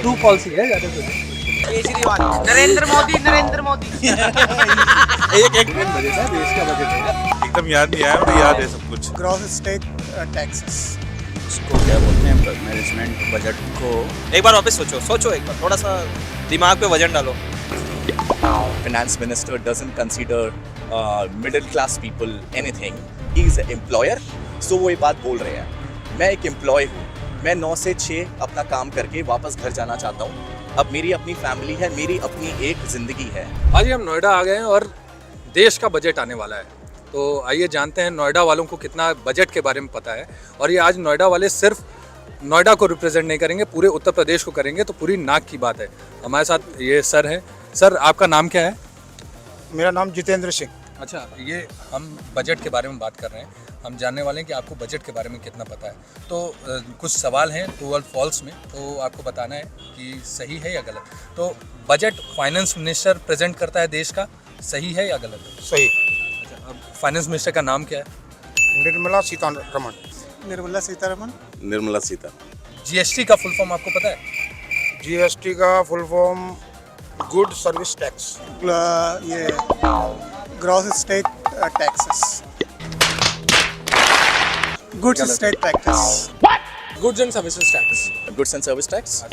True policy है ज़्यादा कुछ। केजरीवाल, नरेंद्र मोदी एक बजट है, देश का बजट है। एकदम याद नहीं आया, मुझे याद है सब कुछ। Gross state taxes. इसको क्या बोलते हैं, मैनेजमेंट बजट को। एक बार वापस सोचो एक बार, थोड़ा सा दिमाग पे वजन डालो। Finance minister doesn't consider middle class people anything, he is employer. So वो ये बात बोल रहे हैं, मैं एक एम्प्लॉय हूँ, मैं 9 से 6 अपना काम करके वापस घर जाना चाहता हूँ। अब मेरी अपनी फैमिली है, मेरी अपनी एक जिंदगी है। आज हम नोएडा आ गए हैं और देश का बजट आने वाला है, तो आइए जानते हैं नोएडा वालों को कितना बजट के बारे में पता है। और ये आज नोएडा वाले सिर्फ नोएडा को रिप्रेजेंट नहीं करेंगे, पूरे उत्तर प्रदेश को करेंगे, तो पूरी नाक की बात है। हमारे साथ ये सर हैं। सर, आपका नाम क्या है? मेरा नाम जितेंद्र सिंह। अच्छा, ये हम बजट के बारे में बात कर रहे हैं। हम जानने वाले हैं कि आपको बजट के बारे में कितना पता है। तो कुछ सवाल हैं ट्रू और फॉल्स में, तो आपको बताना है कि सही है या गलत। तो बजट फाइनेंस मिनिस्टर प्रेजेंट करता है देश का, सही है या गलत है? सही। अच्छा, अब फाइनेंस मिनिस्टर का नाम क्या है? निर्मला सीतारमण। निर्मला सीतारमण। निर्मला सीता। जीएसटी का फुल फॉर्म आपको पता है? जीएसटी का full form good service tax. ये gross state taxes. Goods state taxes. Goods and services tax. Goods and service tax.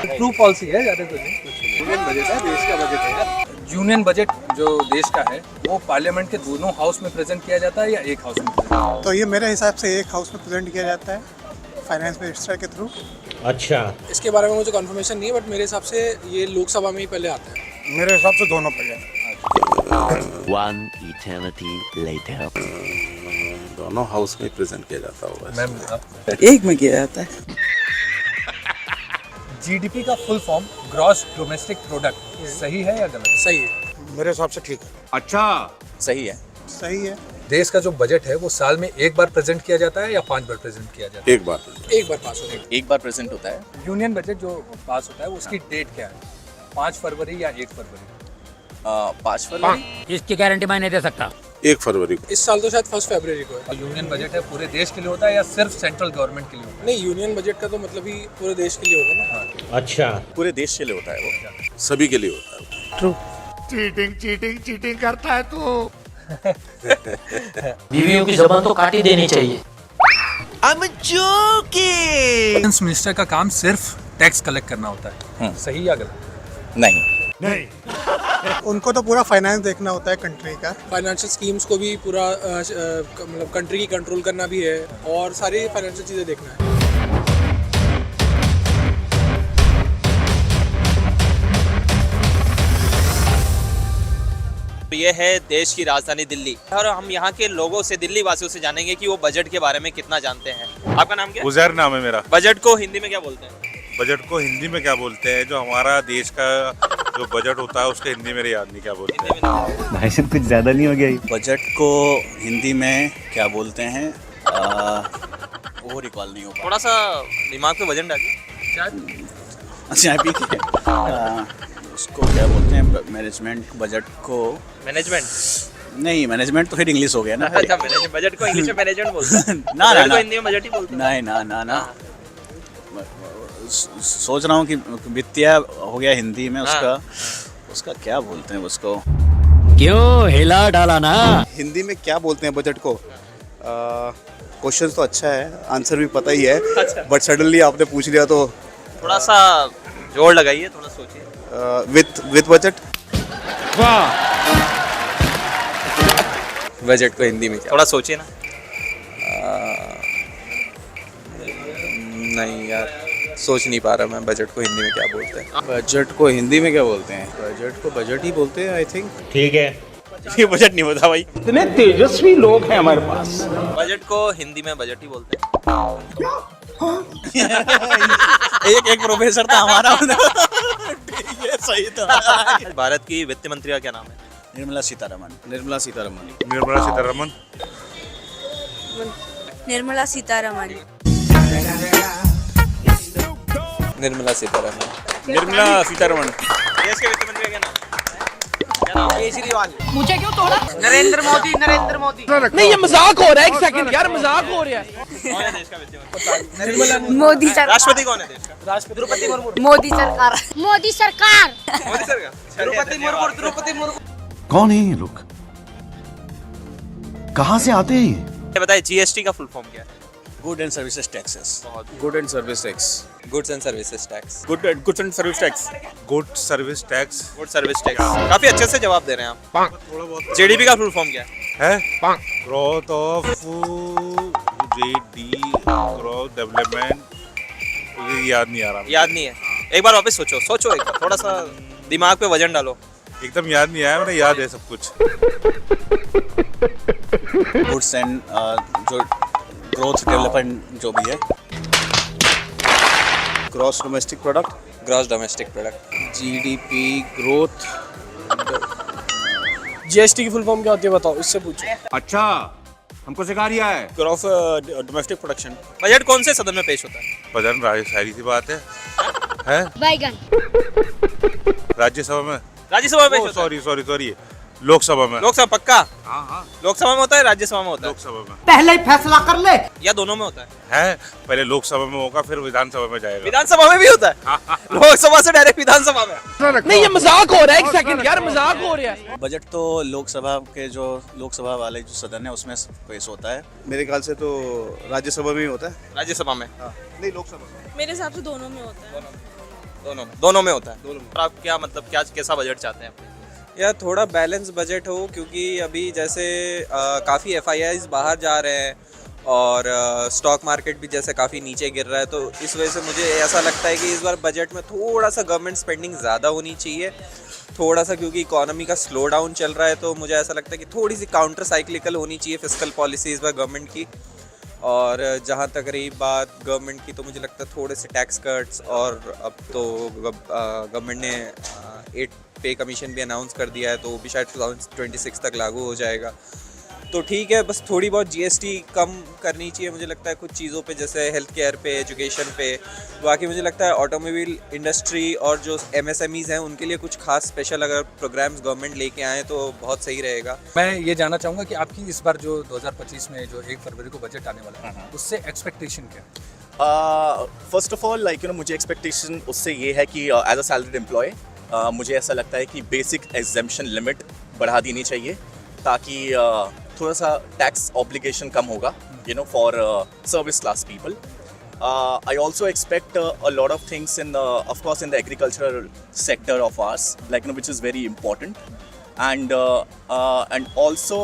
True policy है ज़्यादा कुछ। यूनियन बजट है, देश का बजट है। यूनियन बजट जो देश का है वो पार्लियामेंट के दोनों हाउस में प्रेजेंट किया जाता है या एक हाउस में present? तो ये मेरे हिसाब से एक हाउस में प्रेजेंट किया जाता है, फाइनेंस मिनिस्टर के थ्रू। अच्छा, इसके बारे में मुझे कंफर्मेशन नहीं है, बट मेरे हिसाब से ये लोकसभा में ही पहले आता है। मेरे हिसाब से दोनों पहले। One eternity later. दोनों हाउस में प्रेजेंट किया जाता होगा। मैम, एक में किया जाता है। जीडीपी का full form gross domestic product, सही है या गलत? सही है। मेरे हिसाब से ठीक है। सही है। सही है। देश का जो बजट है वो साल में एक बार प्रेजेंट किया जाता है या 5 बार प्रेजेंट किया जाता एक बार एक बार पास हो गया। एक बार प्रेजेंट होता है। है? यूनियन बजट जो पास होता है उसकी डेट क्या है? 5 फरवरी या 1 फरवरी? 5 फरवरी। इसकी गारंटी मैं नहीं दे सकता। 1 फरवरी को। इस साल तो शायद 1 फरवरी को है। और यूनियन बजट है पूरे देश के लिए होता है या सिर्फ सेंट्रल गवर्नमेंट के लिए होता नहीं, यूनियन बजट का तो मतलब ही पूरे देश के लिए होगा ना। अच्छा, पूरे देश के लिए होता है वो। सभी के लिए होता है। बीवियों की जबान तो काट ही देनी चाहिए। फाइनेंस मिनिस्टर का काम सिर्फ टैक्स कलेक्ट करना होता है, सही या गलत? नहीं। उनको तो पूरा फाइनेंस देखना होता है कंट्री का। फाइनेंशियल स्कीम्स को भी पूरा मतलब कंट्री की कंट्रोल करना भी है और सारी फाइनेंशियल चीज़ें देखना है। ये है देश की राजधानी दिल्ली और हम यहाँ के लोगों से, दिल्ली वासियों से जानेंगे कि वो बजट के बारे में कितना जानते हैं। आपका नाम क्या है? उजैर नाम है मेरा। बजट को हिंदी में क्या बोलते हैं? बजट को हिंदी में क्या बोलते हैं? जो हमारा देश का जो बजट होता है उसके हिंदी मेरे याद नहीं क्या बोलते हैं। हिंदी में भाई साहब कुछ ज्यादा नहीं हो गया ये? बजट को हिंदी में क्या बोलते हैं, वो रिकॉल नहीं हो पा थोड़ा सा दिमाग पे वजन डालिए। अच्छा अभी उसको क्या बोलते हैं, मैनेजमेंट बजट को। मैनेजमेंट नहीं, मैनेजमेंट तो फिर इंग्लिश हो गया ना। अच्छा, मैनेजमेंट। बजट को इंग्लिश में मैनेजमेंट बोलते हैं। ना बजट को ना हिंदी में बजट ही बोलते हैं। नहीं ना। सोच रहा हूँ कि वित्तीय हो गया हिंदी में, उसका क्या बोलते हैं उसको। क्यों हिला डाला ना? हिंदी में क्या बोलते हैं बजट को? क्वेश्चन तो अच्छा है, आंसर भी पता ही है, बट सडनली आपने पूछ लिया तो थोड़ा सा जोर लगाइए, थोड़ा सोचिए। With budget. बजट को हिंदी में क्या? थोड़ा सोचिए ना। नहीं यार, सोच नहीं पा रहा मैं बजट को हिंदी में क्या बोलते हैं। बजट को हिंदी में क्या बोलते हैं? बजट को बजट ही बोलते हैं आई थिंक। ठीक है, ये बजट नहीं होता भाई। इतने तेजस्वी लोग हैं हमारे पास। बजट को हिंदी में बजट ही बोलते हैं। एक प्रोफेसर था हमारा। ये सही था। भारत की वित्त मंत्री का क्या नाम है? निर्मला सीतारमण। निर्मला सीतारमण। निर्मला सीतारमण। निर्मला सीतारमण। निर्मला सीतारमण। देश के वित्त मंत्री का क्या नाम है? केजरीवाल। मुझे क्यों तोड़ा? नरेंद्र मोदी। नहीं, ये मजाक हो रहा है। एक सेकंड यार, मजाक हो रहा है। कौन है देश का वित्त मोदी सरकार। राष्ट्रपति कौन है देश का? द्रौपदी मुर्मू। मोदी सरकार। मोदी सरकार। द्रौपदी मुर्मू। कौन है ये लोग? कहाँ से आते हैं ये? ये बताइए जीएसटी का फुल फॉर्म क्या है? Good and services taxes. Good and service tax. Goods and services tax. Good and service tax. Good service tax good service tax. काफी अच्छे से जवाब दे रहे हैं आप। थोड़ा बहुत जीडीपी का फुल फॉर्म क्या है? Growth of GD growth development, मुझे याद नहीं आ रहा। याद नहीं है? एक बार वापस सोचो एक बार, थोड़ा सा दिमाग पे वजन डालो। एकदम याद नहीं आया, मैंने याद है सब कुछ। गुड्स एंड जो ग्रोथ डेवलपमेंट जो भी है, gross domestic product. Gross domestic product. GDP growth. GST की फुल फॉर्म क्या होती है बताओ, इससे पूछो। अच्छा, हमको सिखा रिया है। Gross domestic production. बजट कौन से सदन में पेश होता है? बजट सारी सी बात है बैगन। राज्यसभा में। राज्यसभा में पेश होता है? सॉरी लोकसभा में। लोकसभा पक्का? हाँ लोकसभा में होता है, राज्यसभा में होता है? लोकसभा में। पहले ही फैसला कर ले। या दोनों में होता है पहले लोकसभा में होगा, फिर विधानसभा में जाएगा। विधानसभा में भी होता है? लोकसभा से डायरेक्ट विधानसभा में? नहीं, ये मजाक हो रहा है। एक सेकंड यार, मजाक हो रहा है। बजट तो लोकसभा के जो लोकसभा वाले जो सदन है उसमें पेश होता है। मेरे ख्याल से तो राज्यसभा में ही होता है। राज्यसभा में? नहीं, लोकसभा। मेरे हिसाब से दोनों में होता है। दोनों में होता है। आप क्या मतलब कैसा बजट चाहते हैं? या थोड़ा बैलेंस बजट हो, क्योंकि अभी जैसे काफ़ी एफआईआईज बाहर जा रहे हैं और स्टॉक मार्केट भी जैसे काफ़ी नीचे गिर रहा है, तो इस वजह से मुझे ऐसा लगता है कि इस बार बजट में थोड़ा सा गवर्नमेंट स्पेंडिंग ज़्यादा होनी चाहिए। थोड़ा सा, क्योंकि इकोनॉमी का स्लो डाउन चल रहा है, तो मुझे ऐसा लगता है कि थोड़ी सी काउंटर साइक्लिकल होनी चाहिए फिस्कल पॉलिसी इस बार गवर्नमेंट की। और जहाँ तक रही बात गवर्नमेंट की, तो मुझे लगता है थोड़े से टैक्स कट्स, और अब तो गवर्नमेंट ने 8 पे कमीशन भी अनाउंस कर दिया है, तो वो भी शायद 2026 तक लागू हो जाएगा। तो ठीक है, बस थोड़ी बहुत जीएसटी कम करनी चाहिए मुझे लगता है कुछ चीज़ों पे, जैसे हेल्थ केयर पे, एजुकेशन पे। बाकी मुझे लगता है ऑटोमोबाइल इंडस्ट्री और जो एमएसएमईज़ हैं उनके लिए कुछ खास स्पेशल अगर प्रोग्राम्स गवर्नमेंट लेके आए तो बहुत सही रहेगा। मैं ये जानना चाहूँगा कि आपकी इस बार जो 2025 में जो 1 फरवरी को बजट आने वाला है, उससे एक्सपेक्टेशन क्या है? फर्स्ट ऑफ ऑल मुझे एक्सपेक्टेशन उससे ये है कि एज अ सैलरीड एम्प्लॉय मुझे ऐसा लगता है कि बेसिक एग्जेम्पशन लिमिट बढ़ा देनी चाहिए, ताकि थोड़ा सा टैक्स ऑब्लिगेशन कम होगा for service class people. I also expect a lot of things of course in the agricultural sector of ours, which is very important, and also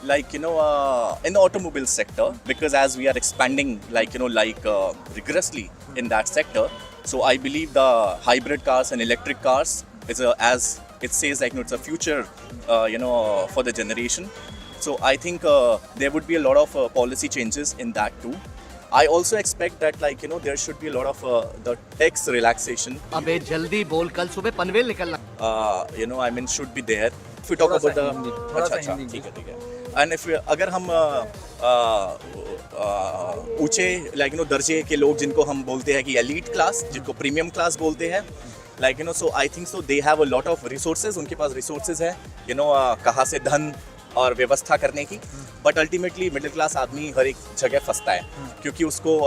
in the automobile sector, because as we are expanding rigorously in that sector, so I believe the hybrid cars and electric cars is as it says it's a future for the generation. So I think there would be a lot of policy changes in that too. I also expect that there should be a lot of the tax relaxation. अबे जल्दी बोल, कल सुबह पनवेल निकलना. Should be there. If we talk about the अच्छा ठीक है. And if अगर हम ऊंचे दर्जे के लोग जिनको हम बोलते हैं कि elite class, जिनको premium class बोलते हैं, so I think so they have a lot of resources. उनके पास resources है कहाँ से धन और व्यवस्था करने की, बट अल्टीमेटली मिडिल क्लास आदमी हर एक जगह फंसता है, क्योंकि उसको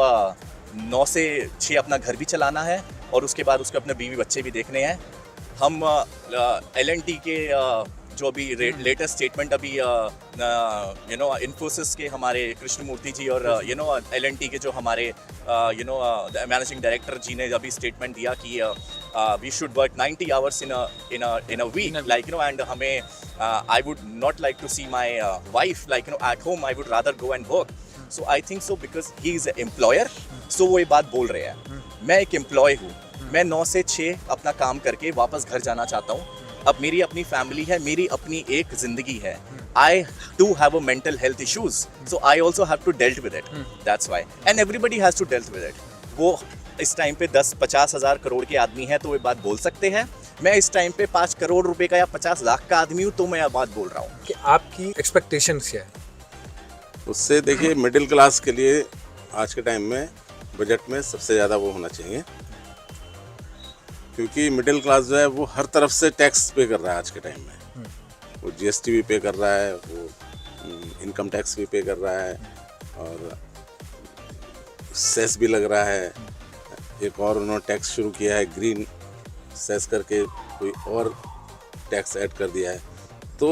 9 से 6 अपना घर भी चलाना है और उसके बाद उसके अपने बीवी बच्चे भी देखने हैं. हम L&T के जो अभी लेटेस्ट स्टेटमेंट अभी इन्फोसिस के हमारे कृष्णमूर्ति जी और L&T के जो हमारे मैनेजिंग डायरेक्टर जी ने अभी स्टेटमेंट दिया कि we should work 90 hours in a week, and हमें I would not like to see my wife at home. I would rather go and work. So I think so because he is an employer, so वो ये बात बोल रहे हैं. मैं एक employ हूँ, मैं 9 से 6 अपना काम करके वापस घर जाना चाहता हूँ. अब मेरी अपनी फैमिली है, मेरी अपनी एक जिंदगी है. I too have a mental health issues, so I also have to dealt with it. That's why, and everybody has to dealt with it. वो इस टाइम पे 10-50 हज़ार करोड़ के आदमी हैं तो ये बात बोल सकते हैं. मैं इस टाइम पे 5 करोड़ रुपए का या 50 लाख का आदमी हूँ तो मैं यह बात बोल रहा हूँ. कि आपकी एक्सपेक्टेशंस क्या है उससे? देखिए, मिडिल क्लास के लिए आज के टाइम में बजट में सबसे ज़्यादा वो होना चाहिए, क्योंकि मिडिल क्लास जो है वो हर तरफ से टैक्स पे कर रहा है आज के टाइम में. वो जीएसटी भी पे कर रहा है, वो इनकम टैक्स भी पे कर रहा है और सेस भी लग रहा है। एक और उन्होंने टैक्स शुरू किया है, ग्रीन सेस करके कोई और टैक्स ऐड कर दिया है। तो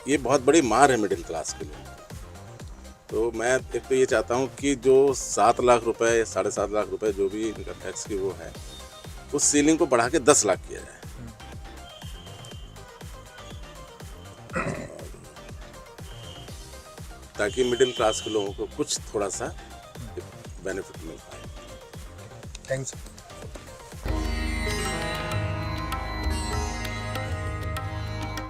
ये बहुत बड़ी मार है मिडिल क्लास के लिए। तो मैं एक तो ये चाहता हूँ कि जो 7 लाख रुपए या 7.5 लाख रुपए जो भी इनकम टैक्स की वो है, उस सीलिंग को बढ़ा के 10 लाख किया जाए। ताकि मिडिल क्लास के लोगों को कुछ थोड़ा सा बेनिफिट मिल पाए। थैंक्स।